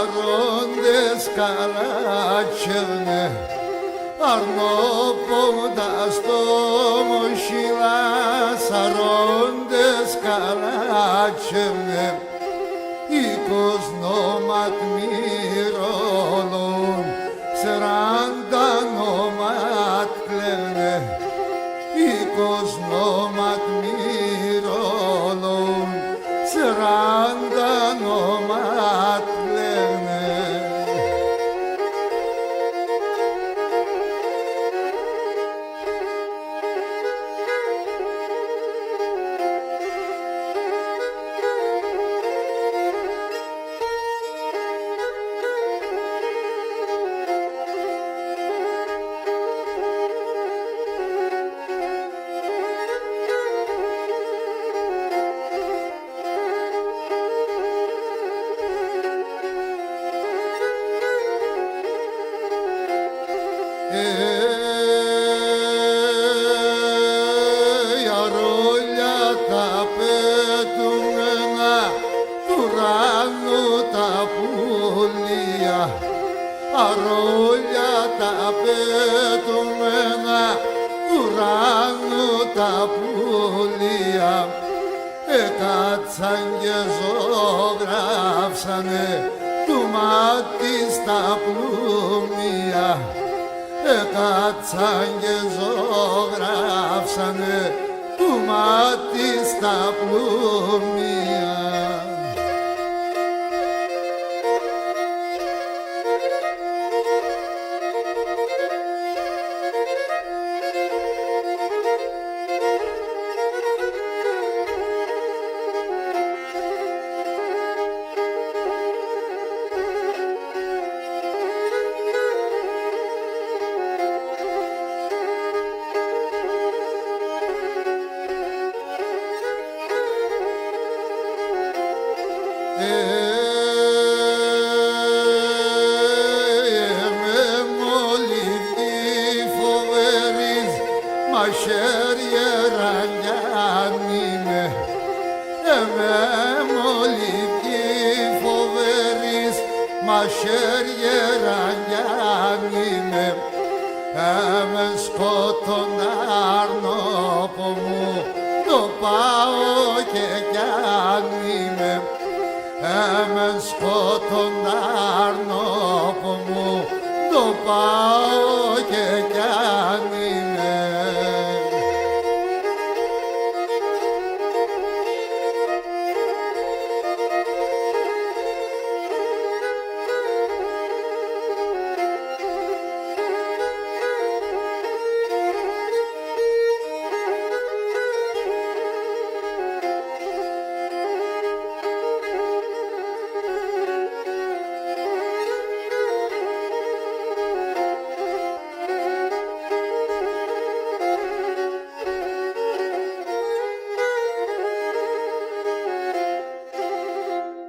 αρρώντες καλάτσευνε αρνόποντας το μοχυλάς αρρώντες καλάτσευνε οίκος νόματ μυρολών 40 νόματ κλαίνε οίκος νόματ μυρολών 40 νόματ κλαίνε. Αρόλια τα πετούμενα του ουρανού τα πουλία αρόλια τα πετούμενα του ουρανού τα πουλία έκατσαν και ζωγράψανε του μάτι στα πλούμια έκατσαν και ζωγράψανε του μάτι στα πλούμια. Με μολυβή φοβερής μαχαίρια ρανιάνι με με μολυβή φοβερής μαχαίρια ρανιάνι με σκότων αρνόπο μου το πάω και κι με σκότων αρνόπο μου το πάω και